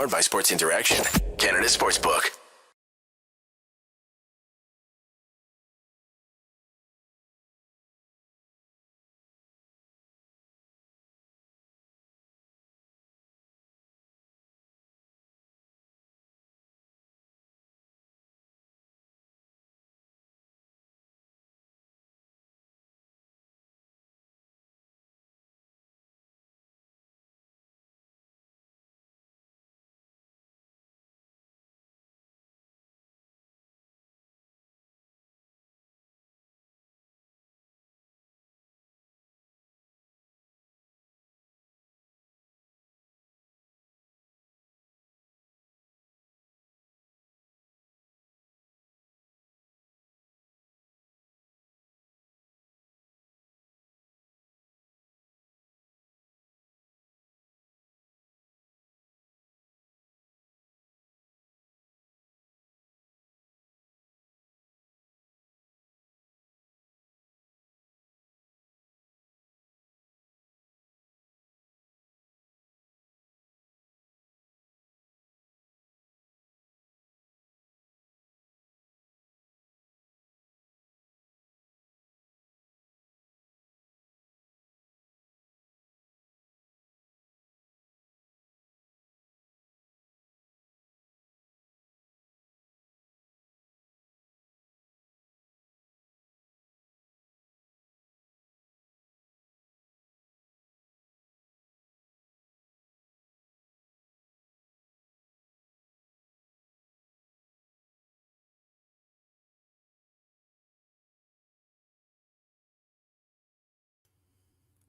Powered by Sports Interaction, Canada Sportsbook.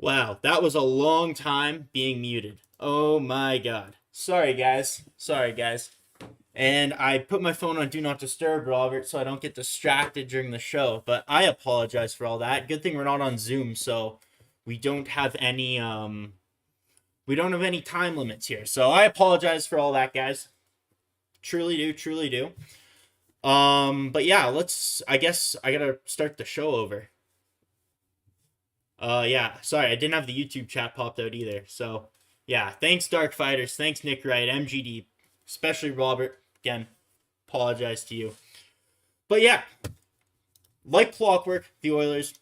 Wow, that was a long time being muted. Oh my god. Sorry, guys. Sorry, guys. And I put my phone on Do Not Disturb, Robert, so I don't get distracted during the show. But I apologize for all that. Good thing we're not on Zoom, so we don't have any time limits here. So I apologize for all that, guys. Truly do, truly do. But yeah, I guess I gotta start the show over. Yeah, sorry, I didn't have the YouTube chat popped out either. So, yeah, thanks Dark Fighters, thanks Nick Wright, MGD, especially Robert. Again, apologize to you. But yeah, like clockwork, the Oilers,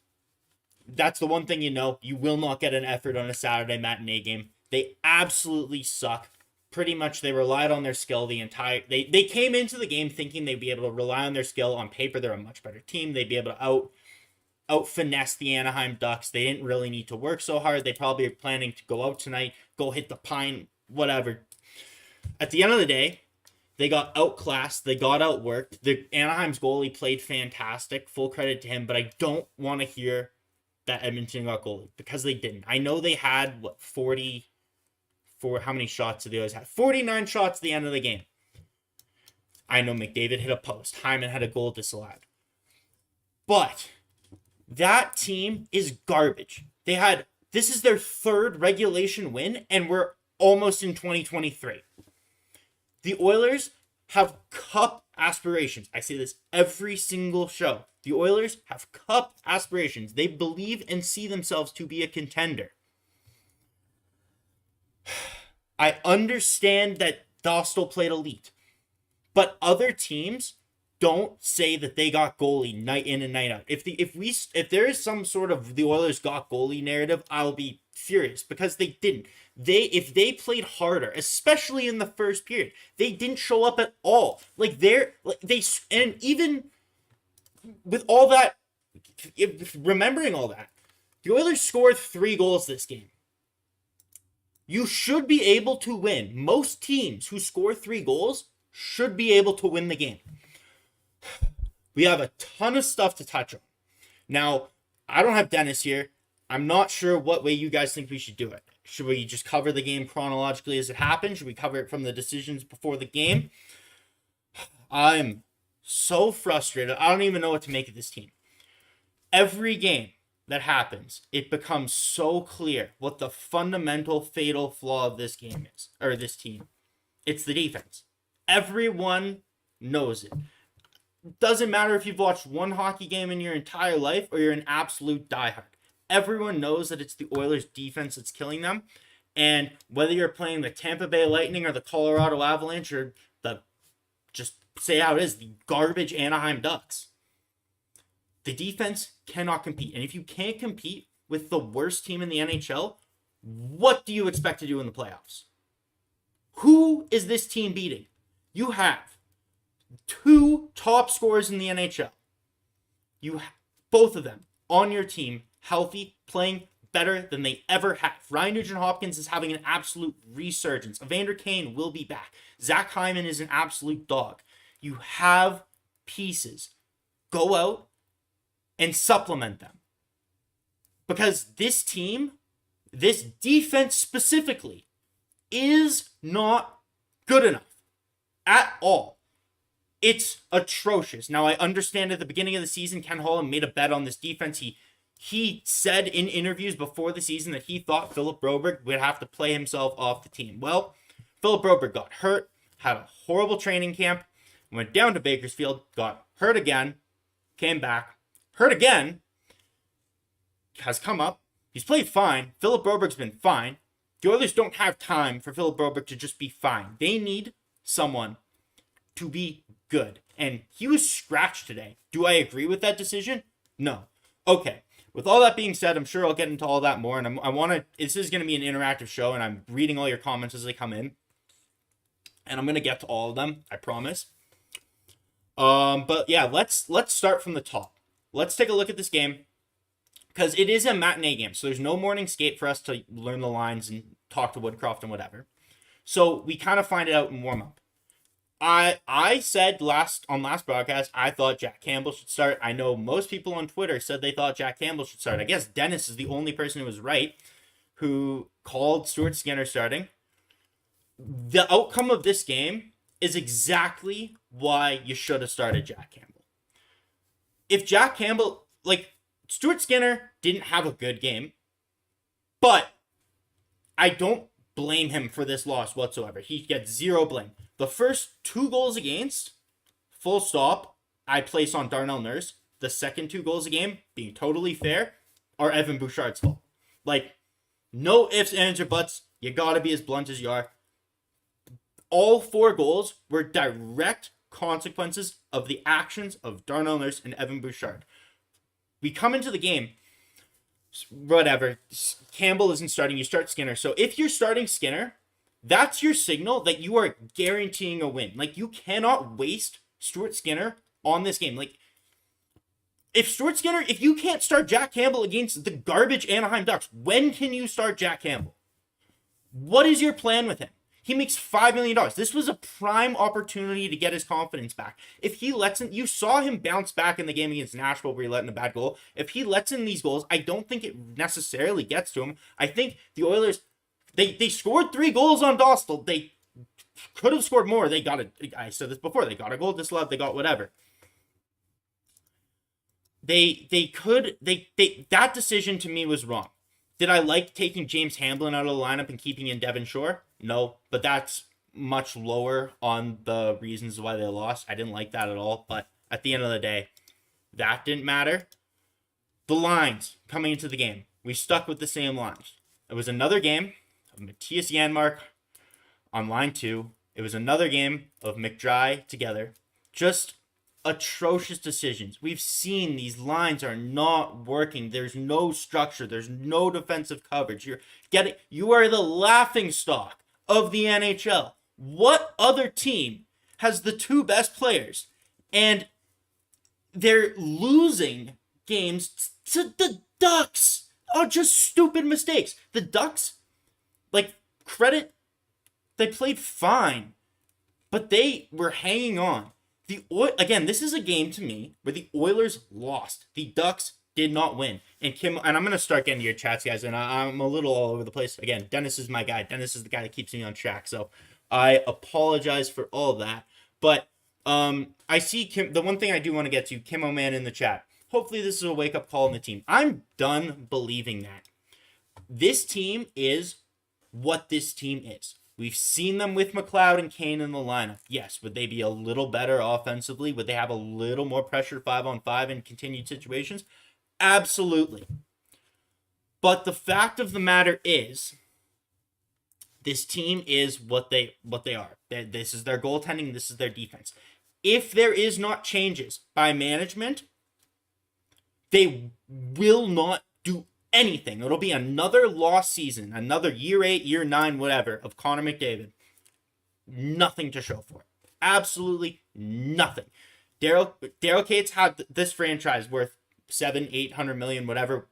that's the one thing you know, you will not get an effort on a Saturday matinee game. They absolutely suck. Pretty much they relied on their skill the entire they came into the game thinking they'd be able to rely on their skill. On paper, they're a much better team. They'd be able to out finesse the Anaheim Ducks. They didn't really need to work so hard. They probably are planning to go out tonight, go hit the pine, whatever. At the end of the day, they got outclassed. They got outworked. The Anaheim's goalie played fantastic. Full credit to him, but I don't want to hear that Edmonton got goalie because they didn't. I know they had, 40... For how many shots did the Oilers have? 49 shots at the end of the game. I know McDavid hit a post. Hyman had a goal disallowed. But that team is garbage. This is their third regulation win, and we're almost in 2023. The Oilers have cup aspirations. I say this every single show. The Oilers have cup aspirations. They believe and see themselves to be a contender. I understand that Dostal played elite, but other teams don't say that they got goalie night in and night out. If there is some sort of the Oilers got goalie narrative, I'll be furious because they didn't. If they played harder, especially in the first period, they didn't show up at all. And even with all that, remembering all that, the Oilers scored 3 goals this game. You should be able to win. Most teams who score 3 goals should be able to win the game. We have a ton of stuff to touch on. Now, I don't have Dennis here. I'm not sure what way you guys think we should do it. Should we just cover the game chronologically as it happened? Should we cover it from the decisions before the game? I'm so frustrated. I don't even know what to make of this team. Every game that happens, it becomes so clear what the fundamental fatal flaw of this game is, or this team. It's the defense. Everyone knows it. Doesn't matter if you've watched one hockey game in your entire life or you're an absolute diehard. Everyone knows that it's the Oilers' defense that's killing them. And whether you're playing the Tampa Bay Lightning or the Colorado Avalanche or just say how it is, the garbage Anaheim Ducks, the defense cannot compete. And if you can't compete with the worst team in the NHL, what do you expect to do in the playoffs? Who is this team beating? You have 2 top scorers in the NHL. You have both of them on your team, healthy, playing better than they ever have. Ryan Nugent-Hopkins is having an absolute resurgence. Evander Kane will be back. Zach Hyman is an absolute dog. You have pieces. Go out and supplement them. Because this team, this defense specifically, is not good enough at all. It's atrocious. Now, I understand at the beginning of the season, Ken Holland made a bet on this defense. He said in interviews before the season that he thought Philip Broberg would have to play himself off the team. Well, Philip Broberg got hurt, had a horrible training camp, went down to Bakersfield, got hurt again, came back, hurt again, has come up. He's played fine. Philip Broberg's been fine. The Oilers don't have time for Philip Broberg to just be fine. They need someone to be good. And he was scratched today. Do I agree with that decision? No. Okay. With all that being said, I'm sure I'll get into all that more. And this is going to be an interactive show, and I'm reading all your comments as they come in. And I'm going to get to all of them, I promise. But yeah, let's start from the top. Let's take a look at this game, because it is a matinee game. So there's no morning skate for us to learn the lines and talk to Woodcroft and whatever. So we kind of find it out in warm-up. I said on last broadcast, I thought Jack Campbell should start. I know most people on Twitter said they thought Jack Campbell should start. I guess Dennis is the only person who was right, who called Stuart Skinner starting. The outcome of this game is exactly why you should have started Jack Campbell. If Jack Campbell, Stuart Skinner didn't have a good game, but I don't blame him for this loss whatsoever. He gets zero blame. The first 2 goals against, full stop, I place on Darnell Nurse. The second 2 goals a game, being totally fair, are Evan Bouchard's fault. No ifs, ands, or buts. You gotta be as blunt as you are. All 4 goals were direct consequences of the actions of Darnell Nurse and Evan Bouchard. We come into the game, whatever, Campbell isn't starting, you start Skinner. So if you're starting Skinner, that's your signal that you are guaranteeing a win. You cannot waste Stuart Skinner on this game. If you can't start Jack Campbell against the garbage Anaheim Ducks, when can you start Jack Campbell? What is your plan with him? He makes $5 million. This was a prime opportunity to get his confidence back. If he lets in, you saw him bounce back in the game against Nashville where he let in a bad goal. If he lets in these goals, I don't think it necessarily gets to him. I think the Oilers, they scored 3 goals on Dostal. They could have scored more. I said this before, they got a goal disallowed, they got whatever. That decision to me was wrong. Did I like taking James Hamblin out of the lineup and keeping in Devon Shore? No, but that's much lower on the reasons why they lost. I didn't like that at all, but at the end of the day, that didn't matter. The lines coming into the game, we stuck with the same lines. It was another game of Matthias Janmark on line 2. It was another game of McDry together. Just atrocious decisions. We've seen these lines are not working. There's no structure. There's no defensive coverage. You are the laughing stock of the NHL. What other team has the 2 best players and they're losing games to the Ducks? Oh, just stupid mistakes. The Ducks, credit, they played fine, but they were hanging on. Again, this is a game to me where the Oilers lost. The Ducks did not win. And I'm going to start getting to your chats, guys, and I'm a little all over the place. Again, Dennis is my guy. Dennis is the guy that keeps me on track, so I apologize for all of that. But I see Kim. The one thing I do want to get to, Kim O'Man in the chat. Hopefully this is a wake-up call in the team. I'm done believing that. This team is what this team is. We've seen them with McLeod and Kane in the lineup. Yes, would they be a little better offensively? Would they have a little more pressure 5-on-5 in continued situations? Absolutely. But the fact of the matter is, This team is what they are. This is their goaltending. This is their defense. If there is not changes by management, they will not do anything. It'll be another lost season, another year 8, year 9, whatever, of Connor McDavid. Nothing to show for it. Absolutely nothing. Daryl Cates had this franchise worth $700-800 million, whatever,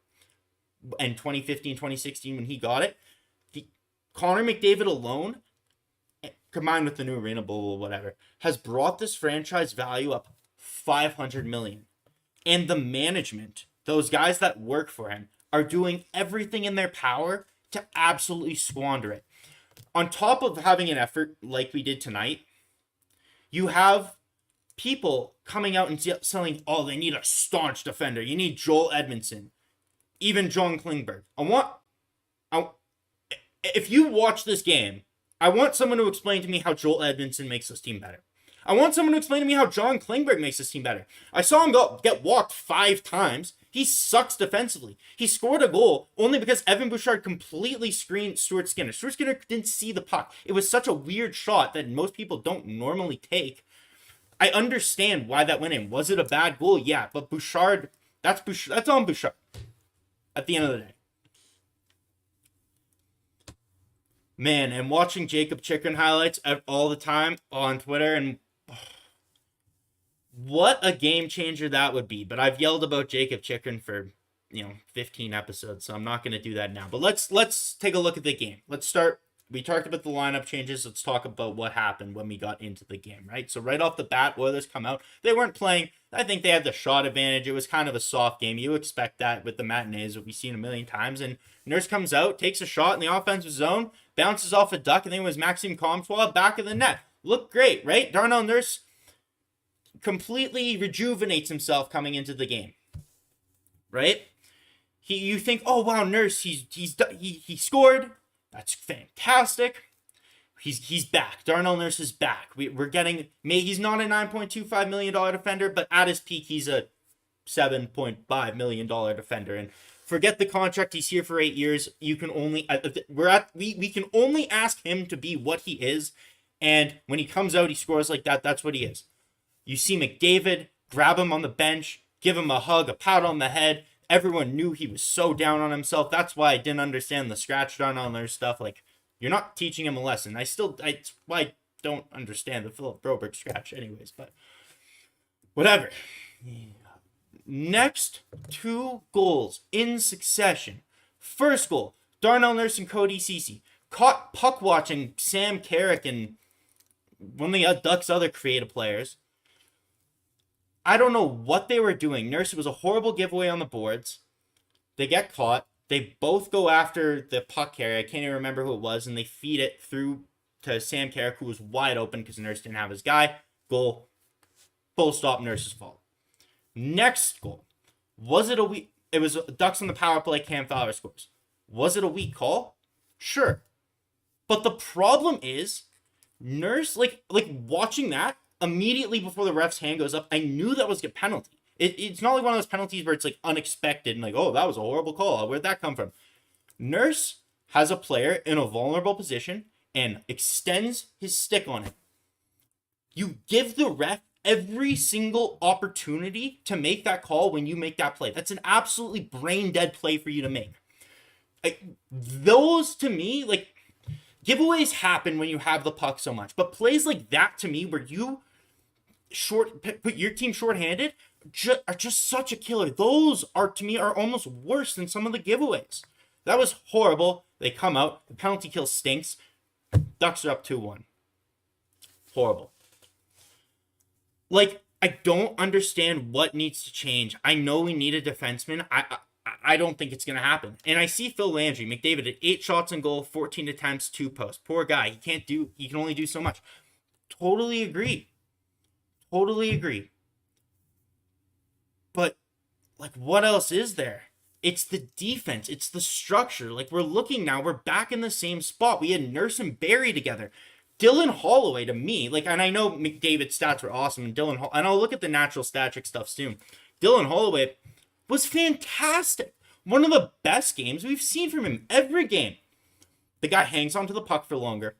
in 2015, 2016 when he got it. Connor McDavid alone, combined with the new arena, blah, whatever, has brought this franchise value up $500 million. And the management, those guys that work for him, are doing everything in their power to absolutely squander it. On top of having an effort like we did tonight, you have people coming out and saying, oh, they need a staunch defender. You need Joel Edmondson. Even John Klingberg. If you watch this game, I want someone to explain to me how Joel Edmondson makes this team better. I want someone to explain to me how John Klingberg makes this team better. I saw him get walked 5 times. He sucks defensively. He scored a goal only because Evan Bouchard completely screened Stuart Skinner. Stuart Skinner didn't see the puck. It was such a weird shot that most people don't normally take. I understand why that went in. Was it a bad goal? Yeah, but Bouchard, that's on Bouchard at the end of the day. Man, and watching Jacob Chikrin highlights all the time on Twitter, and what a game changer that would be. But I've yelled about Jacob Chikrin for 15 episodes, so I'm not going to do that now. But let's take a look at the game. Let's start. We talked about the lineup changes. Let's talk about what happened when we got into the game, right? So right off the bat, Oilers come out. They weren't playing. I think they had the shot advantage. It was kind of a soft game. You expect that with the matinees that we've seen a million times. And Nurse comes out, takes a shot in the offensive zone, bounces off a duck, and then it was Maxime Comtois back of the net. Looked great, right? Darnell Nurse completely rejuvenates himself coming into the game, right? You think, oh wow, Nurse, he scored. That's fantastic. He's back. Darnell Nurse is back. We're getting. He's not a $9.25 million defender, but at his peak, he's a $7.5 million defender. And forget the contract. He's here for 8 years. You can only we can only ask him to be what he is. And when he comes out, he scores like that. That's what he is. You see McDavid grab him on the bench, give him a hug, a pat on the head. Everyone knew he was so down on himself. That's why I didn't understand the scratch Darnell Nurse stuff. Like, you're not teaching him a lesson. That's why I don't understand the Philip Broberg scratch anyways, but whatever. Next 2 goals in succession. First goal, Darnell Nurse and Cody Ceci caught puck watching Sam Carrick and one of the Ducks' other creative players. I don't know what they were doing. Nurse, it was a horrible giveaway on the boards. They get caught. They both go after the puck carrier. I can't even remember who it was. And they feed it through to Sam Carrick, who was wide open because Nurse didn't have his guy. Goal. Full stop, Nurse's fault. Next goal. Was it a weak... It was Ducks on the power play, Cam Fowler scores. Was it a weak call? Sure. But the problem is, Nurse, like watching that, immediately before the ref's hand goes up, I knew that was a penalty. It's not like one of those penalties where it's like unexpected and like, oh, that was a horrible call. Where'd that come from? Nurse has a player in a vulnerable position and extends his stick on it. You give the ref every single opportunity to make that call when you make that play. That's an absolutely brain dead play for you to make. Those, to me, like, giveaways happen when you have the puck so much, but plays like that, to me, where you put your team shorthanded, are just such a killer. Those are, to me, are almost worse than some of the giveaways. That was horrible. They come out. The penalty kill stinks. Ducks are up 2-1. Horrible. Like, I don't understand what needs to change. I know we need a defenseman. I don't think it's going to happen. And I see Phil Landry, McDavid at 8 shots on goal, 14 attempts, 2 posts. Poor guy. He can only do so much. Totally agree. But, like, what else is there? It's the defense. It's the structure. Like, we're looking now. We're back in the same spot. We had Nurse and Barry together. Dylan Holloway, to me, like, and I know McDavid's stats were awesome, and and I'll look at the natural static stuff soon. Dylan Holloway was fantastic. One of the best games we've seen from him every game. The guy hangs onto the puck for longer.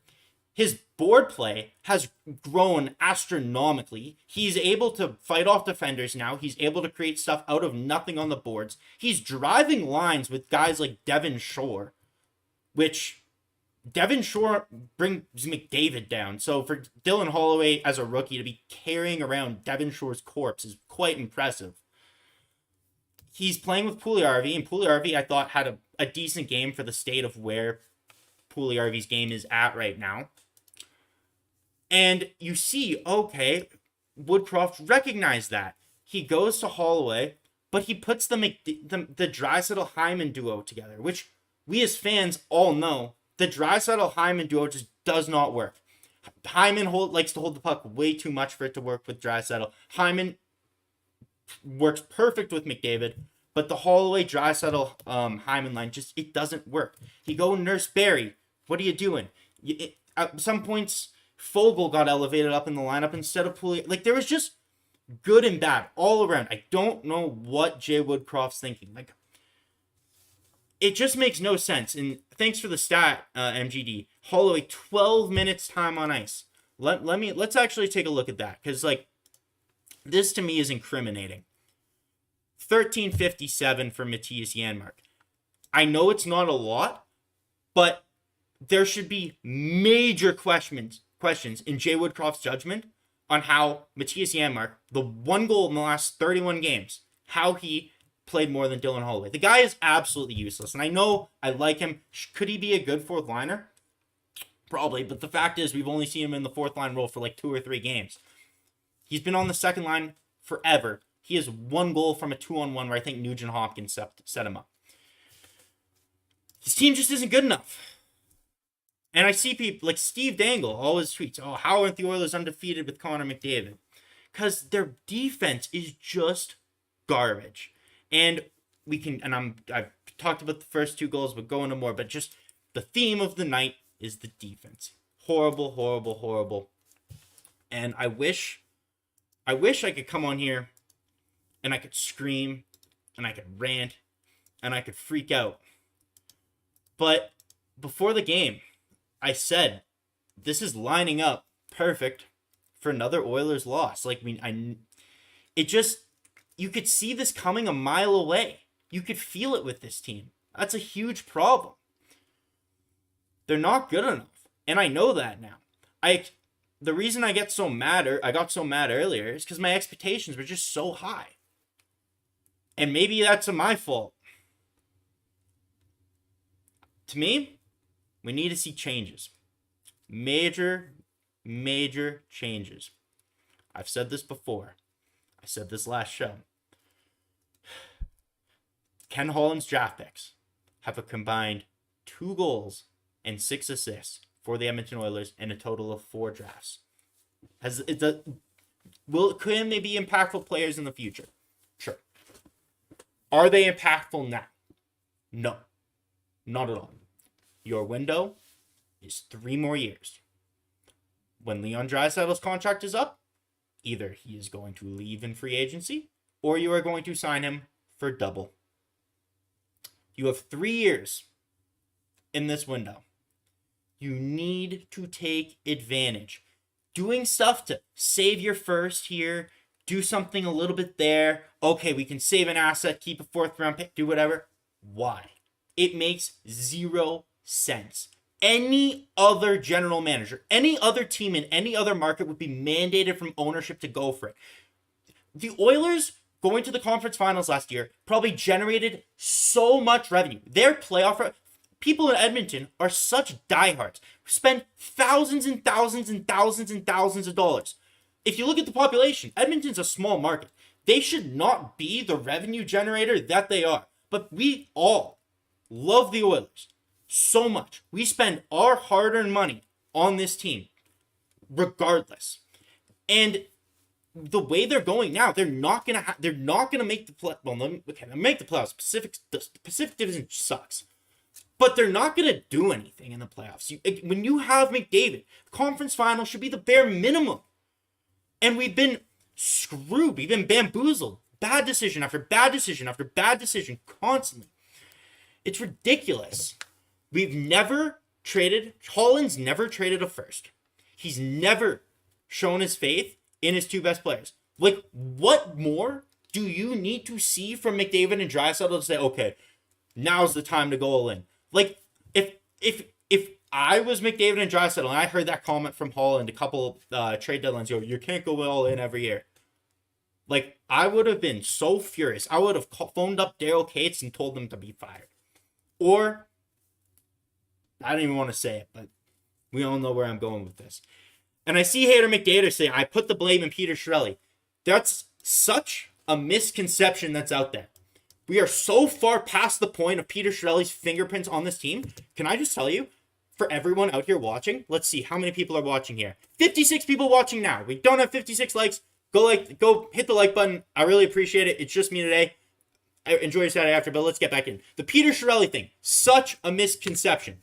His board play has grown astronomically. He's able to fight off defenders now. He's able to create stuff out of nothing on the boards. He's driving lines with guys like Devin Shore, which Devin Shore brings McDavid down. So for Dylan Holloway as a rookie to be carrying around Devin Shore's corpse is quite impressive. He's playing with Puljujarvi, and Puljujarvi I thought had a decent game for the state of where Puljujarvi's game is at right now. And you see, okay, Woodcroft recognized that. He goes to Holloway, but he puts the Draisaitl-Hyman duo together, which we as fans all know the Draisaitl-Hyman duo just does not work. Hyman likes to hold the puck way too much for it to work with Draisaitl. Hyman works perfect with McDavid, but the Holloway Draisaitl Hyman line it doesn't work. You go Nurse Barry, what are you doing? At some points, Fogle got elevated up in the lineup instead of Puljujarvi. Like, there was just good and bad all around. I don't know what Jay Woodcroft's thinking. Like, it just makes no sense. And thanks for the stat, MGD. Holloway, 12 minutes time on ice. Let's actually take a look at that, because like this to me is incriminating. 13:57 for Matthias Janmark. I know it's not a lot, but there should be major questions in Jay Woodcroft's judgment on how Matthias Janmark, the one goal in the last 31 games, how he played more than Dylan Holloway. The guy is absolutely useless, and I know I like him. Could he be a good fourth liner? Probably, but the fact is we've only seen him in the fourth line role for like 2 or 3 games. He's been on the second line forever. He has one goal from a 2-on-1 where I think Nugent-Hopkins set him up. His team just isn't good enough. And I see people like Steve Dangle always tweets, oh, how aren't the Oilers undefeated with Connor McDavid? Because their defense is just garbage. And I've talked about the first 2 goals, but go into more. But just the theme of the night is the defense. Horrible, horrible, horrible. And I wish I could come on here and I could scream and I could rant and I could freak out. But before the game, I said, this is lining up perfect for another Oilers loss. Like, you could see this coming a mile away. You could feel it with this team. That's a huge problem. They're not good enough. And I know that now. The reason I got so mad earlier is because my expectations were just so high. And maybe that's my fault. To me, we need to see changes. Major changes. I've said this before. I said this last show. Ken Holland's draft picks have a combined 2 goals and 6 assists for the Edmonton Oilers in a total of 4 drafts. Can they be impactful players in the future? Sure. Are they impactful now? No. Not at all. Your window is 3 more years. When Leon Draisaitl's contract is up, either he is going to leave in free agency or you are going to sign him for double. You have 3 years in this window. You need to take advantage. Doing stuff to save your first here, do something a little bit there. Okay, we can save an asset, keep a 4th round pick, do whatever. Why? It makes 0 sense. Any other general manager, any other team in any other market would be mandated from ownership to go for it. The Oilers going to the conference finals last year probably generated so much revenue. Their playoff people in Edmonton are such diehards who spend thousands and thousands and thousands and thousands of dollars. If you look at the population, Edmonton's a small market. They should not be the revenue generator that they are. But we all love the Oilers so much. We spend our hard-earned money on this team regardless. And the way they're going now, they're not gonna make the play. Well, they'll make the playoffs. The Pacific Division sucks, but they're not gonna do anything in the playoffs. When you have McDavid, conference final should be the bare minimum. And we've been screwed. We've been bamboozled. Bad decision after bad decision after bad decision constantly. It's ridiculous. We've never Holland's never traded a first. He's never shown his faith in his two best players. Like, what more do you need to see from McDavid and Draisaitl to say, okay, now's the time to go all in? Like, if I was McDavid and Draisaitl and I heard that comment from Holland a couple trade deadlines ago, you can't go all in every year. Like, I would have been so furious. I would have phoned up Daryl Cates and told them to be fired. Or, I don't even want to say it, but we all know where I'm going with this. And I see Hater McDader say, I put the blame in Peter Chiarelli. That's such a misconception that's out there. We are so far past the point of Peter Chiarelli's fingerprints on this team. Can I just tell you, for everyone out here watching, let's see how many people are watching here. 56 people watching now. We don't have 56 likes. Go hit the like button. I really appreciate it. It's just me today. I enjoy your Saturday after, but let's get back in. The Peter Chiarelli thing, such a misconception.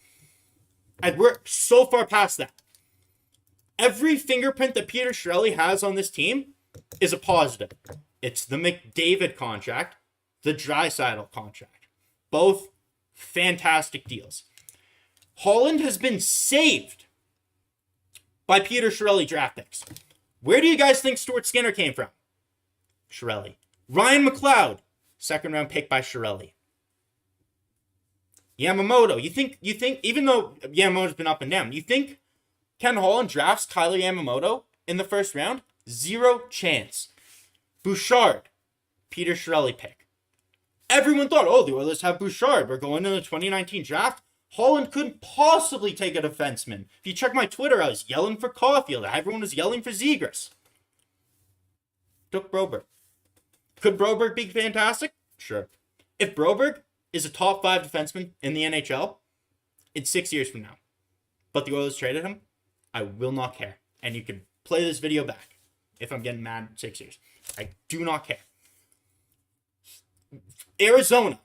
And we're so far past that. Every fingerprint that Peter Chiarelli has on this team is a positive. It's the McDavid contract, the Draisaitl contract. Both fantastic deals. Holland has been saved by Peter Chiarelli draft picks. Where do you guys think Stuart Skinner came from? Chiarelli. Ryan McLeod, second round pick by Chiarelli. Yamamoto. You think even though Yamamoto's been up and down, you think Ken Holland drafts Tyler Yamamoto in the first round? Zero chance. Bouchard, Peter Chiarelli pick. Everyone thought, oh, the Oilers have Bouchard. We're going into the 2019 draft. Holland couldn't possibly take a defenseman. If you check my Twitter, I was yelling for Caulfield. Everyone was yelling for Zegras. Took Broberg. Could Broberg be fantastic? Sure. If Broberg is a top 5 defenseman in the NHL in 6 years from now, but the Oilers traded him, I will not care. And you can play this video back if I'm getting mad in 6 years. I do not care. Arizona,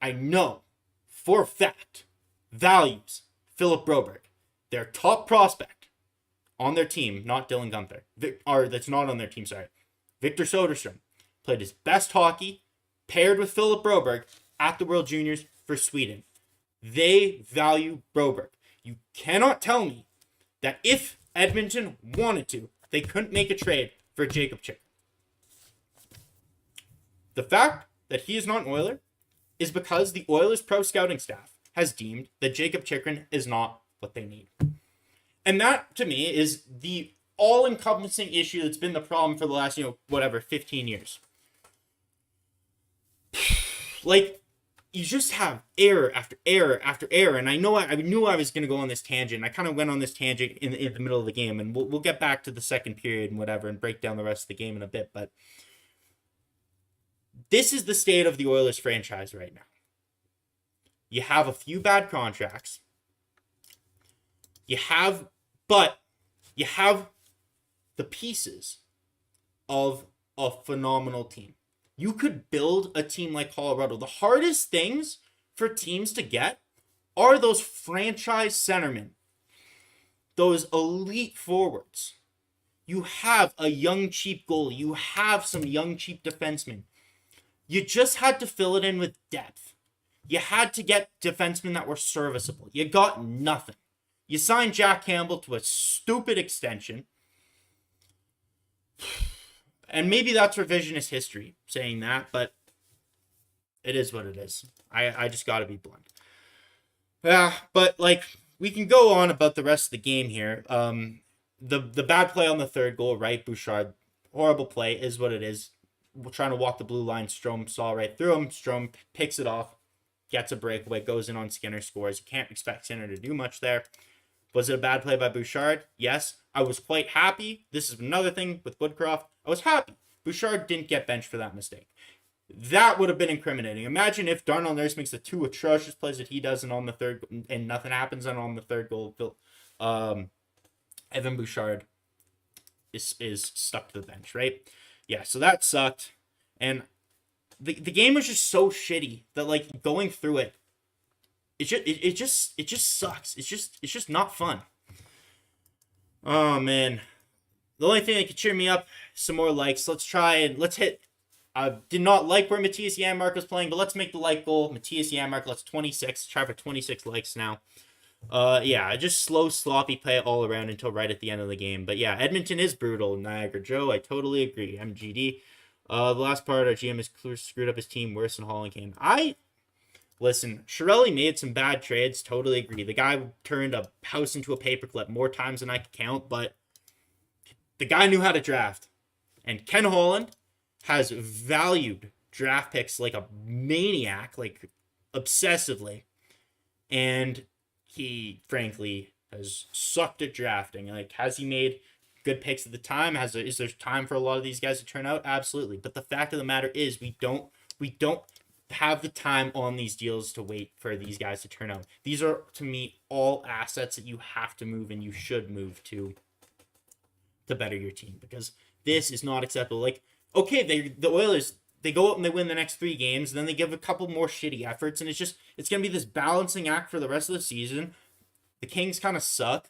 I know for a fact, values Philip Broberg. Their top prospect on their team, not Dylan Gunther, or that's not on their team, sorry. Victor Soderstrom played his best hockey, paired with Philip Broberg at the World Juniors for Sweden. They value Broberg. You cannot tell me that if Edmonton wanted to, they couldn't make a trade for Jacob Chick. The fact that he is not an Oiler is because the Oilers pro scouting staff has deemed that Jacob Chikrin is not what they need. And that, to me, is the all-encompassing issue that's been the problem for the last, 15 years. Like, you just have error after error after error. And I knew I was going to go on this tangent. I kind of went on this tangent in the middle of the game. And we'll get back to the second period and whatever and break down the rest of the game in a bit. But this is the state of the Oilers franchise right now. You have a few bad contracts. You have the pieces of a phenomenal team. You could build a team like Colorado. The hardest things for teams to get are those franchise centermen, those elite forwards. You have a young, cheap goalie. You have some young, cheap defensemen. You just had to fill it in with depth. You had to get defensemen that were serviceable. You got nothing. You signed Jack Campbell to a stupid extension. And maybe that's revisionist history saying that, but it is what it is. I just got to be blunt. Yeah, but we can go on about the rest of the game here. The bad play on the third goal, right? Bouchard, horrible play is what it is. We're trying to walk the blue line. Strome saw right through him. Strome picks it off, gets a breakaway, goes in on Skinner, scores. You can't expect Skinner to do much there. Was it a bad play by Bouchard? Yes. I was quite happy. This is another thing with Woodcroft. I was happy. Bouchard didn't get benched for that mistake. That would have been incriminating. Imagine if Darnell Nurse makes the 2 atrocious plays that he does and on the third, and nothing happens, and on the third goal, Evan Bouchard is stuck to the bench, right? Yeah, so that sucked. And the game was just so shitty that going through it, it just sucks. It's just not fun. Oh man. The only thing that could cheer me up, some more likes. Let's hit. I did not like where Matthias Janmark was playing, but let's make the like goal. Matthias Janmark, let's 26. Try for 26 likes now. Yeah, just slow, sloppy play all around until right at the end of the game. But yeah, Edmonton is brutal. Niagara Joe, I totally agree. MGD. The last part, our GM has screwed up his team worse than Holland came. Listen, Chiarelli made some bad trades, totally agree. The guy turned a house into a paperclip more times than I could count, but the guy knew how to draft. And Ken Holland has valued draft picks like a maniac, like obsessively. And he, frankly, has sucked at drafting. Like, has he made good picks at the time? Is there time for a lot of these guys to turn out? Absolutely. But the fact of the matter is we don't have the time on these deals to wait for these guys to turn out. These are, to me, all assets that you have to move and you should move to better your team, because this is not acceptable. Like, okay, the Oilers, they go out and they win the next 3 games, and then they give a couple more shitty efforts, and it's going to be this balancing act for the rest of the season. The Kings kind of suck.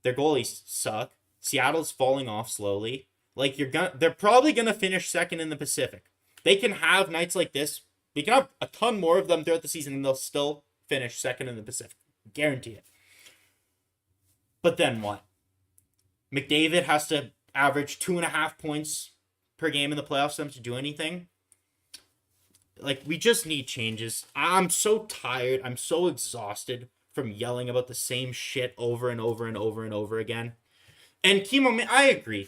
Their goalies suck. Seattle's falling off slowly. Like, they're probably going to finish second in the Pacific. They can have nights like this. We can have a ton more of them throughout the season, and they'll still finish second in the Pacific. Guarantee it. But then what? McDavid has to average 2.5 points per game in the playoffs for them to do anything. Like, we just need changes. I'm so tired. I'm so exhausted from yelling about the same shit over and over and over and over again. And Kimo, I agree.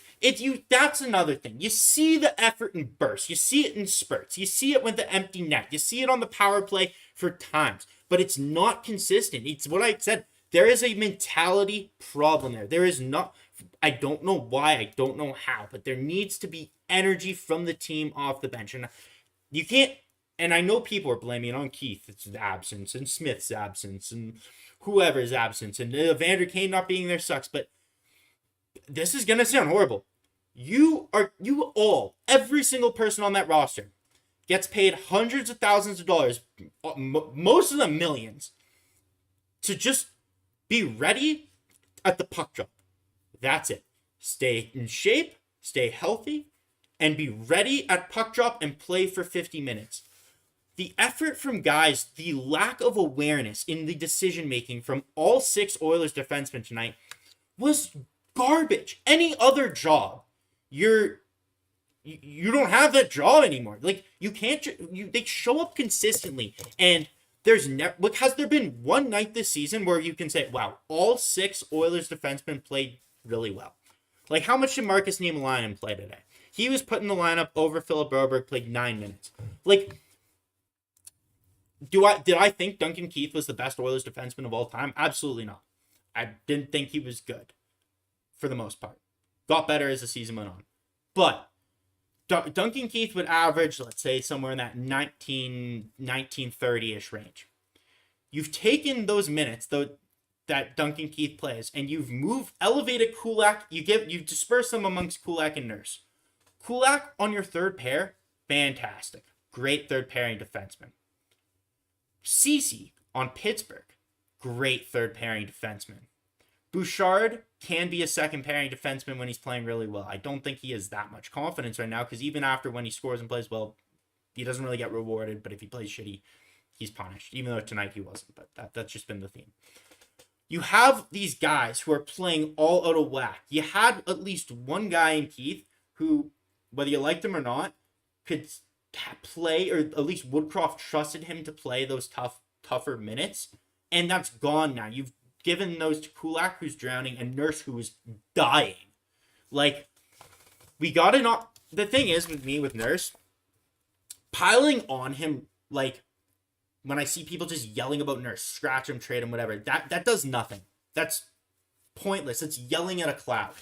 That's another thing. You see the effort in bursts. You see it in spurts. You see it with the empty net. You see it on the power play for times. But it's not consistent. It's what I said. There is a mentality problem there. There is not... I don't know why. I don't know how. But there needs to be energy from the team off the bench. And you can't... And I know people are blaming it on Keith's absence and Smith's absence and whoever's absence. And Evander Kane not being there sucks. But this is going to sound horrible. Every single person on that roster gets paid hundreds of thousands of dollars, most of them millions, to just be ready at the puck drop. That's it. Stay in shape, stay healthy, and be ready at puck drop and play for 50 minutes. The effort from guys, the lack of awareness in the decision-making from all 6 Oilers defensemen tonight was garbage. Any other job, you don't have that job anymore. Like, you can't. They show up consistently, and has there been one night this season where you can say, "Wow, all 6 Oilers defensemen played really well"? Like, how much did Marcus Niemelainen play today? He was put in the lineup over Philip Broberg, played 9 minutes. Like, did I think Duncan Keith was the best Oilers defenseman of all time? Absolutely not. I didn't think he was good. For the most part. Got better as the season went on. But Duncan Keith would average, let's say, somewhere in that 1930-ish range. You've taken those minutes that Duncan Keith plays, and you've elevated Kulak. You disperse them amongst Kulak and Nurse. Kulak on your third pair, fantastic. Great third pairing defenseman. Ceci on Pittsburgh, great third pairing defenseman. Bouchard can be a second pairing defenseman when he's playing really well. I don't think he has that much confidence right now, because even after when he scores and plays well, he doesn't really get rewarded. But if he plays shitty, he's punished. Even though tonight he wasn't, but that's just been the theme. You have these guys who are playing all out of whack. You had at least one guy in Keith who, whether you liked him or not, could play, or at least Woodcroft trusted him to play those tougher minutes. And that's gone now. You've given those to Kulak, who's drowning, and Nurse, who is dying. Like, we gotta not... The thing is, with Nurse, piling on him, like, when I see people just yelling about Nurse, scratch him, trade him, whatever, that does nothing. That's pointless. It's yelling at a cloud.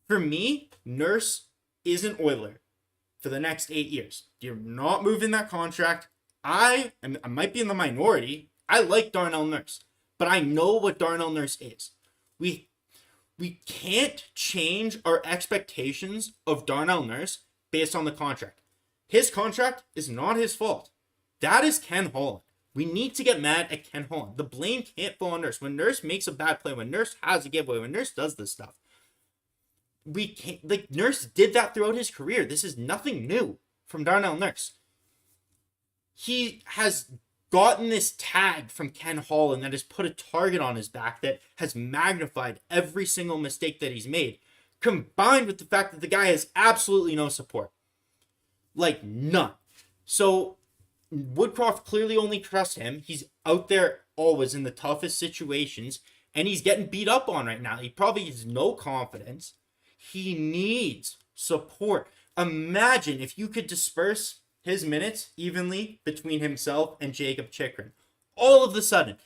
For me, Nurse is an Oiler for the next 8 years. You're not moving that contract. I might be in the minority. I like Darnell Nurse. But I know what Darnell Nurse is. We can't change our expectations of Darnell Nurse based on the contract. His contract is not his fault. That is Ken Holland. We need to get mad at Ken Holland. The blame can't fall on Nurse. When Nurse makes a bad play, when Nurse has a giveaway, when Nurse does this stuff, we can't... Like, Nurse did that throughout his career. This is nothing new from Darnell Nurse. He has gotten this tag from Ken Holland that has put a target on his back that has magnified every single mistake that he's made, combined with the fact that the guy has absolutely no support. Like, none. So, Woodcroft clearly only trusts him. He's out there always in the toughest situations, and he's getting beat up on right now. He probably has no confidence. He needs support. Imagine if you could disperse his minutes evenly between himself and Jacob Chikrin. All of a sudden,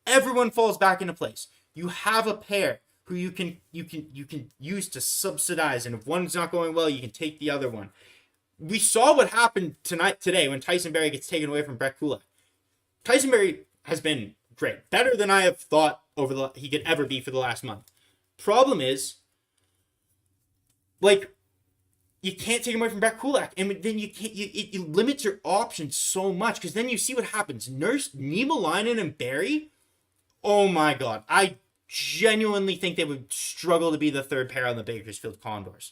everyone falls back into place. You have a pair who you can use to subsidize, and if one's not going well, you can take the other one. We saw what happened today when Tyson Barrie gets taken away from Brett Kulak. Tyson Barrie has been great, better than I have thought he could ever be for the last month. Problem is, like, you can't take him away from Brett Kulak, and then it limits your options so much, because then you see what happens. Nurse, Niemelainen, and Barrie, oh my god, I genuinely think they would struggle to be the third pair on the Bakersfield Condors.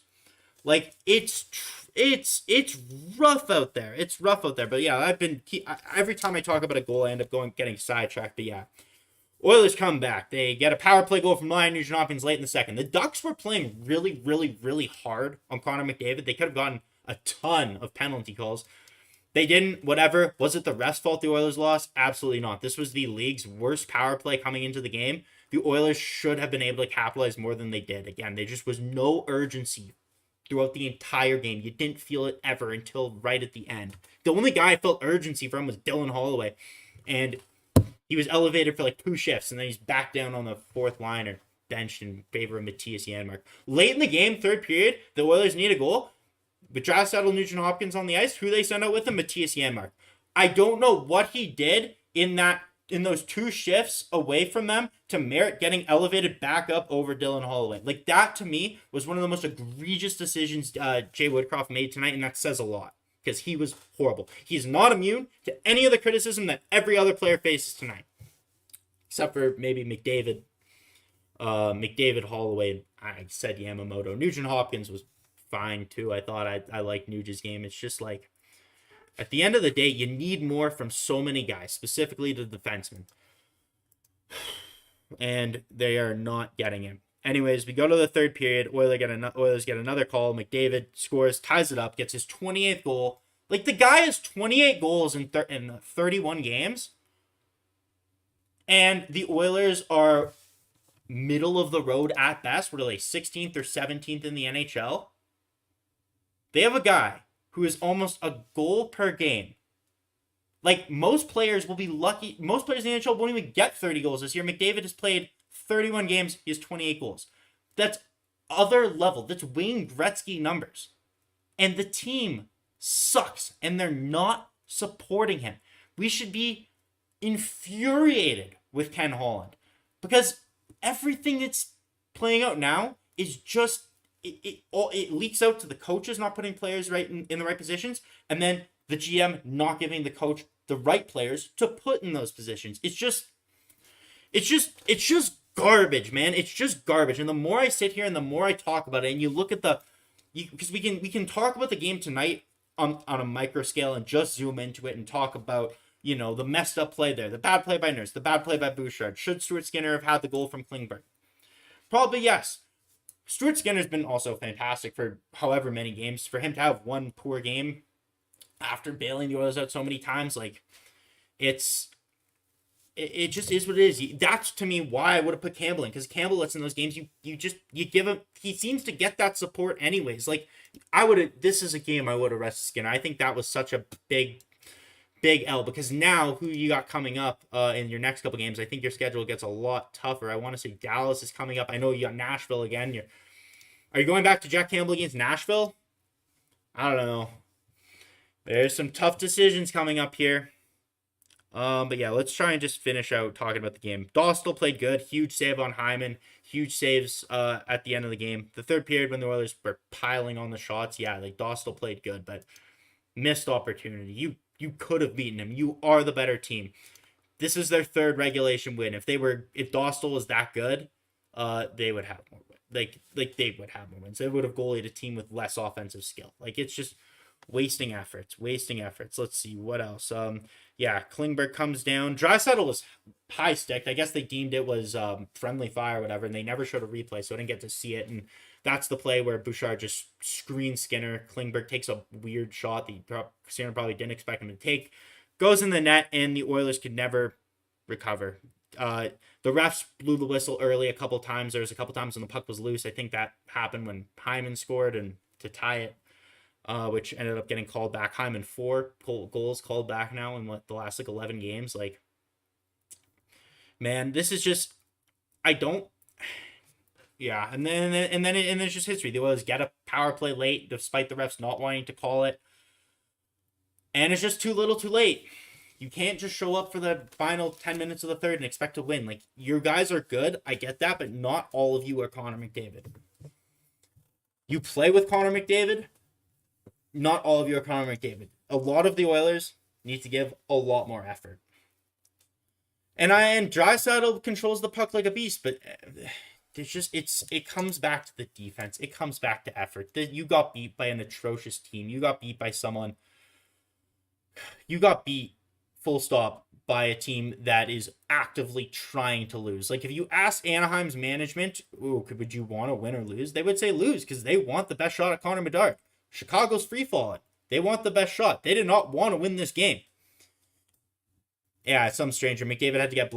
Like, it's rough out there. It's rough out there. But yeah, every time I talk about a goal, I end up getting sidetracked. But yeah, Oilers come back. They get a power play goal from Nugent-Hopkins late in the second. The Ducks were playing really, really, really hard on Connor McDavid. They could have gotten a ton of penalty calls. They didn't. Whatever. Was it the refs' fault the Oilers lost? Absolutely not. This was the league's worst power play coming into the game. The Oilers should have been able to capitalize more than they did. Again, there just was no urgency throughout the entire game. You didn't feel it ever until right at the end. The only guy I felt urgency from was Dylan Holloway. And he was elevated for like 2 shifts, and then he's back down on the fourth line or benched in favor of Matthias Janmark. Late in the game, third period, the Oilers need a goal. But Draisaitl, Nugent-Hopkins on the ice. Who they send out with him? Matthias Janmark. I don't know what he did in those 2 shifts away from them to merit getting elevated back up over Dylan Holloway. Like, that to me was one of the most egregious decisions Jay Woodcroft made tonight, and that says a lot, because he was horrible. He's not immune to any of the criticism that every other player faces tonight, except for maybe McDavid, Holloway. I said Yamamoto. Nugent-Hopkins was fine too. I thought I liked Nuge's game. It's just like, at the end of the day, you need more from so many guys, specifically the defensemen. And they are not getting him. Anyways, we go to the third period. Oilers get another call. McDavid scores, ties it up, gets his 28th goal. Like, the guy has 28 goals in 31 games. And the Oilers are middle of the road at best. What are they, 16th or 17th in the NHL? They have a guy who is almost a goal per game. Like, most players will be lucky. Most players in the NHL won't even get 30 goals this year. McDavid has played 31 games. He has 28 goals. That's other level. That's Wayne Gretzky numbers. And the team sucks, and they're not supporting him. We should be infuriated with Ken Holland, because everything that's playing out now is just it leaks out to the coaches not putting players right in the right positions, and then the GM not giving the coach the right players to put in those positions. It's just garbage, man. It's just garbage. And the more I sit here and the more I talk about it, and you look at because we can talk about the game tonight on a micro scale and just zoom into it and talk about, you know, the messed up play there, the bad play by Nurse, the bad play by Bouchard. Should Stuart Skinner have had the goal from Klingberg? Probably yes. Stuart Skinner's been also fantastic for however many games. For him to have one poor game after bailing the Oilers out so many times, like, it just is what it is. That's, to me, why I would have put Campbell in, because Campbell lets in those games, you give him, he seems to get that support anyways. Like, this is a game I would have rested Skinner. I think that was such a big L, because now who you got coming up in your next couple games, I think your schedule gets a lot tougher. I want to say Dallas is coming up. I know you got Nashville again. Are you going back to Jack Campbell against Nashville? I don't know. There's some tough decisions coming up here. But yeah, let's try and just finish out talking about the game. Dostal played good. Huge save on Hyman. Huge saves at the end of the game. The third period when the Oilers were piling on the shots, yeah, like, Dostal played good, but missed opportunity. You could have beaten him. You are the better team. This is their third regulation win. If Dostal was that good, they would have more wins. Like they would have more wins. They would have goalied a team with less offensive skill. Like, it's just wasting efforts. Let's see what else. Yeah, Klingberg comes down. Draisaitl was high sticked. I guess they deemed it was friendly fire or whatever, and they never showed a replay, so I didn't get to see it. And that's the play where Bouchard just screens Skinner. Klingberg takes a weird shot that Skinner probably didn't expect him to take. Goes in the net, and the Oilers could never recover. The refs blew the whistle early a couple times. There was a couple times when the puck was loose. I think that happened when Hyman scored and to tie it, which ended up getting called back. Hyman 4 goals called back now in the last 11 games. Man, this is just yeah. And then it's just history. The Oilers get a power play late despite the refs not wanting to call it, and it's just too little, too late. You can't just show up for the final 10 minutes of the third and expect to win. Your guys are good. I get that, but not all of you are Connor McDavid. You play with Connor McDavid. Not all of you are Connor McDavid. A lot of the Oilers need to give a lot more effort. And Draisaitl controls the puck like a beast, but it comes back to the defense. It comes back to effort. You got beat by an atrocious team. You got beat by someone. You got beat, full stop, by a team that is actively trying to lose. If you ask Anaheim's management, would you want to win or lose? They would say lose because they want the best shot at Connor Bedard. Chicago's free-falling. They want the best shot. They did not want to win this game. Yeah, some stranger. McDavid had to get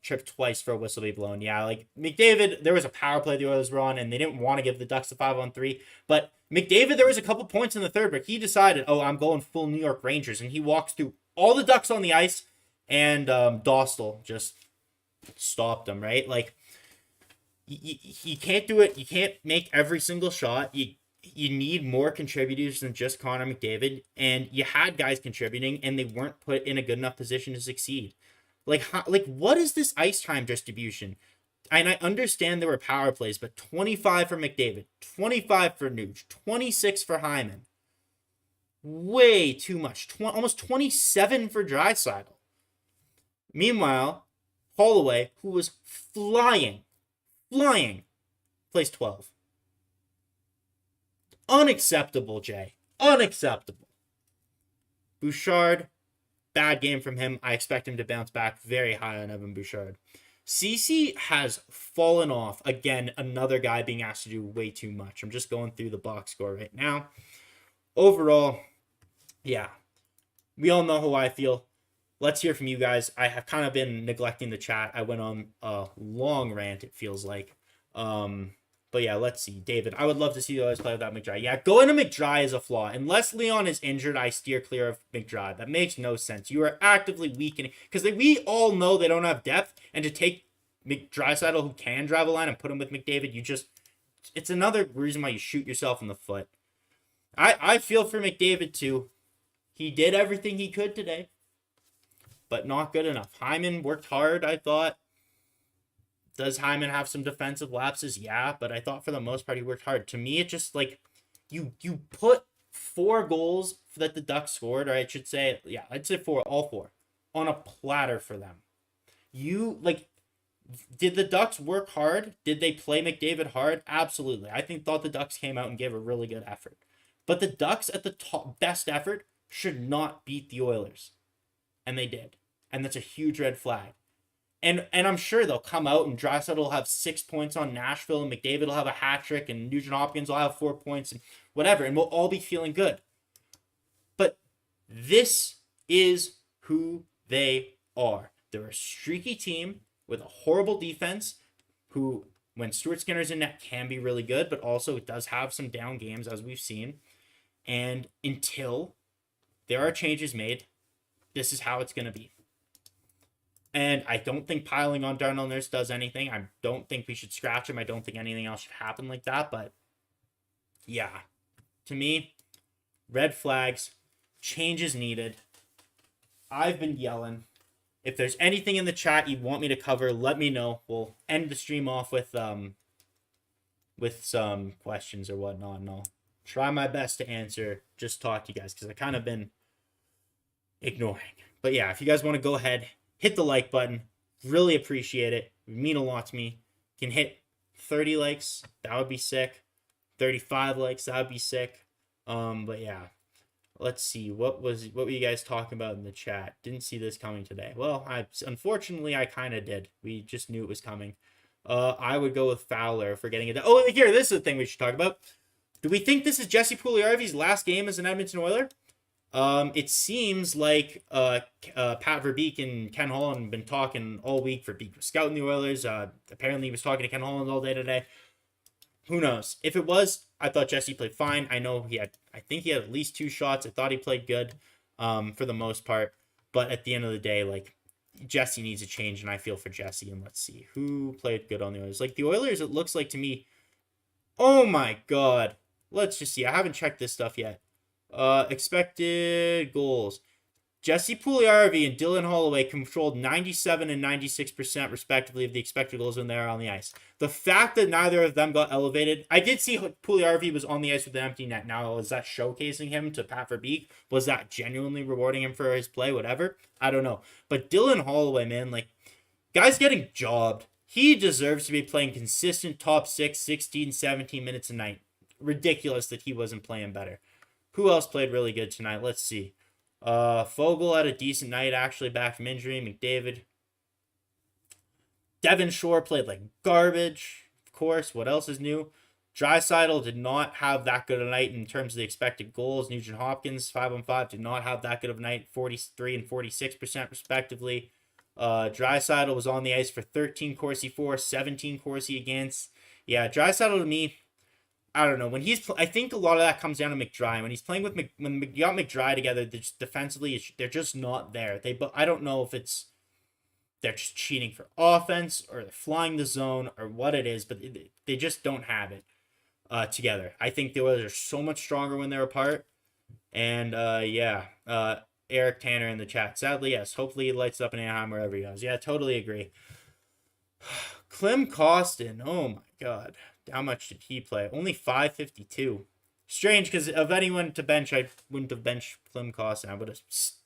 tripped twice for a whistle to be blown. Yeah, McDavid, there was a power play the Oilers were on, and they didn't want to give the Ducks a 5-on-3. But McDavid, there was a couple points in the third where he decided, I'm going full New York Rangers, and he walks through all the Ducks on the ice, and Dostal just stopped him, right? You can't do it. You can't make every single shot. You need more contributors than just Connor McDavid, and you had guys contributing, and they weren't put in a good enough position to succeed. What is this ice time distribution? And I understand there were power plays, but 25 for McDavid, 25 for Nuge, 26 for Hyman. Way too much. Almost 27 for Draisaitl. Meanwhile, Holloway, who was flying, plays 12. Unacceptable, Jay. Unacceptable. Bouchard, bad game from him. I expect him to bounce back very high on Evan Bouchard. Ceci has fallen off. Again, another guy being asked to do way too much. I'm just going through the box score right now. Overall, yeah, we all know how I feel. Let's hear from you guys. I have kind of been neglecting the chat. I went on a long rant, it feels like. But yeah, let's see. David, I would love to see the Oilers play without McDry. Yeah, going to McDry is a flaw. Unless Leon is injured, I steer clear of McDry. That makes no sense. You are actively weakening. Because we all know they don't have depth. And to take Draisaitl, who can drive a line, and put him with McDavid, it's another reason why you shoot yourself in the foot. I feel for McDavid, too. He did everything he could today. But not good enough. Hyman worked hard, I thought. Does Hyman have some defensive lapses? Yeah, but I thought for the most part he worked hard. To me, it just you put 4 goals that the Ducks scored, or I should say, yeah, I'd say 4, all 4, on a platter for them. Did the Ducks work hard? Did they play McDavid hard? Absolutely. Thought the Ducks came out and gave a really good effort. But the Ducks at the top best effort should not beat the Oilers. And they did. And that's a huge red flag. And I'm sure they'll come out and Draisaitl will have 6 points on Nashville and McDavid will have a hat trick and Nugent-Hopkins will have 4 points and whatever. And we'll all be feeling good. But this is who they are. They're a streaky team with a horrible defense who, when Stuart Skinner's in net, can be really good, but also it does have some down games as we've seen. And until there are changes made, this is how it's going to be. And I don't think piling on Darnell Nurse does anything. I don't think we should scratch him. I don't think anything else should happen like that. But, yeah. To me, red flags, changes needed. I've been yelling. If there's anything in the chat you want me to cover, let me know. We'll end the stream off with some questions or whatnot. And I'll try my best to answer. Just talk to you guys because I kind of been ignoring. But, yeah, if you guys want to go ahead, hit the like button. Really appreciate it. It would mean a lot to me. Can hit 30 likes. That would be sick. 35 likes. That would be sick. But yeah. Let's see. What were you guys talking about in the chat? Didn't see this coming today. Well, unfortunately I kind of did. We just knew it was coming. I would go with Fowler for getting it. Oh, here, this is the thing we should talk about. Do we think this is Jesse Puljujarvi's last game as an Edmonton Oiler? It seems like Pat Verbeek and Ken Holland have been talking all week. Verbeek was scouting the Oilers. Apparently he was talking to Ken Holland all day today. Who knows? If it was, I thought Jesse played fine. I think he had at least 2 shots. I thought he played good for the most part. But at the end of the day, like, Jesse needs a change, and I feel for Jesse. And let's see who played good on the Oilers. Like, the Oilers, it looks like to me, oh my God. Let's just see. I haven't checked this stuff yet. Expected goals. Jesse Puljujarvi and Dylan Holloway controlled 97 and 96% respectively of the expected goals when they were on the ice. The fact that neither of them got elevated, I did see Puljujarvi was on the ice with an empty net. Now, was that showcasing him to Pat Verbeek? Was that genuinely rewarding him for his play? Whatever. I don't know. But Dylan Holloway, man, like, guy's getting jobbed. He deserves to be playing consistent top 6, 16, 17 minutes a night. Ridiculous that he wasn't playing better. Who else played really good tonight? Let's see. Fogle had a decent night, actually, back from injury. McDavid. Devin Shore played like garbage. Of course, what else is new? Draisaitl did not have that good a night in terms of the expected goals. Nugent-Hopkins, 5-on-5, did not have that good of a night, 43 and 46% respectively. Draisaitl was on the ice for 13 Corsi for, 17 Corsi against. Yeah, Draisaitl to me, I don't know. When I think a lot of that comes down to McDry. When he's playing with when you got McDry together, defensively, they're just not there. I don't know if they're just cheating for offense or they're flying the zone or what it is, but they just don't have it together. I think the Oilers are so much stronger when they're apart. And Eric Tanner in the chat. Sadly, yes. Hopefully he lights up in Anaheim wherever he goes. Yeah, totally agree. Klim Kostin. Oh my God. How much did he play? Only 552. Strange, because of anyone to bench, I wouldn't have benched Klim Kostin. I would have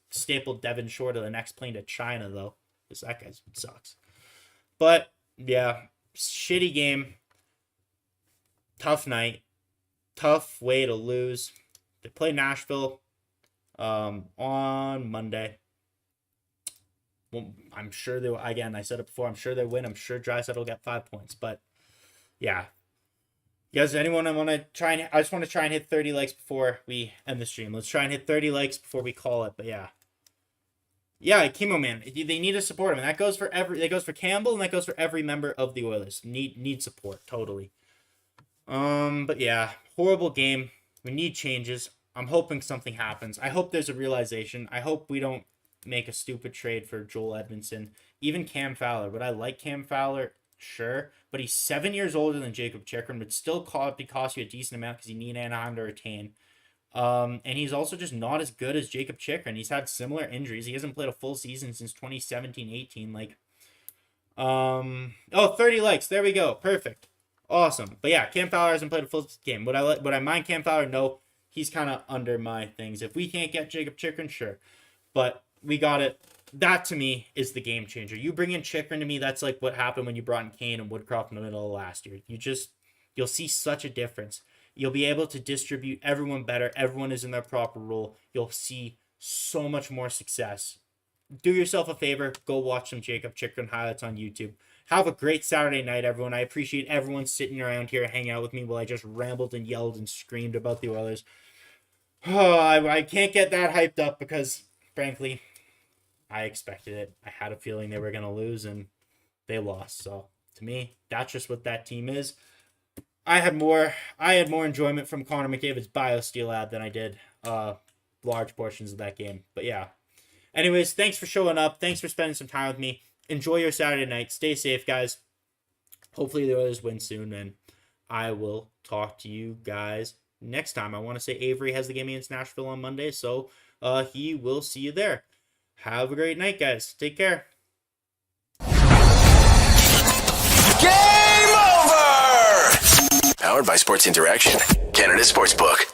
stapled Devin Shore to the next plane to China, though, because that guy sucks. But, yeah, shitty game. Tough night. Tough way to lose. They play Nashville on Monday. Well, I'm sure they will. Again, I said it before. I'm sure they win. I'm sure Draisaitl will get 5 points. But, yeah. You guys, anyone I just want to try and hit 30 likes before we end the stream. Let's try and hit 30 likes before we call it. But yeah. Yeah, Chemo Man. They need to support him. And that goes for Campbell, and that goes for every member of the Oilers. Need support, totally. But yeah, horrible game. We need changes. I'm hoping something happens. I hope there's a realization. I hope we don't make a stupid trade for Joel Edmondson. Even Cam Fowler. Would I like Cam Fowler? Sure, but he's 7 years older than Jacob Chikrin, but still cost you a decent amount because you need Anaheim to retain. And he's also just not as good as Jacob Chikrin. He's had similar injuries. He hasn't played a full season since 2017-18. 30 likes. There we go. Perfect. Awesome. But yeah, Cam Fowler hasn't played a full game. Would I mind Cam Fowler? No. He's kind of under my things. If we can't get Jacob Chikrin, sure. But we got it. That, to me, is the game changer. You bring in Chikrin to me, that's like what happened when you brought in Kane and Woodcroft in the middle of last year. You'll see such a difference. You'll be able to distribute everyone better. Everyone is in their proper role. You'll see so much more success. Do yourself a favor. Go watch some Jacob Chikrin highlights on YouTube. Have a great Saturday night, everyone. I appreciate everyone sitting around here hanging out with me while I just rambled and yelled and screamed about the Oilers. Oh, I can't get that hyped up because, frankly, I expected it. I had a feeling they were going to lose, and they lost. So, to me, that's just what that team is. I had more enjoyment from Connor McDavid's BioSteel ad than I did large portions of that game. But, yeah. Anyways, thanks for showing up. Thanks for spending some time with me. Enjoy your Saturday night. Stay safe, guys. Hopefully the Oilers win soon, and I will talk to you guys next time. I want to say Avery has the game against Nashville on Monday, so he will see you there. Have a great night, guys. Take care. Game over! Powered by Sports Interaction, Canada Sportsbook.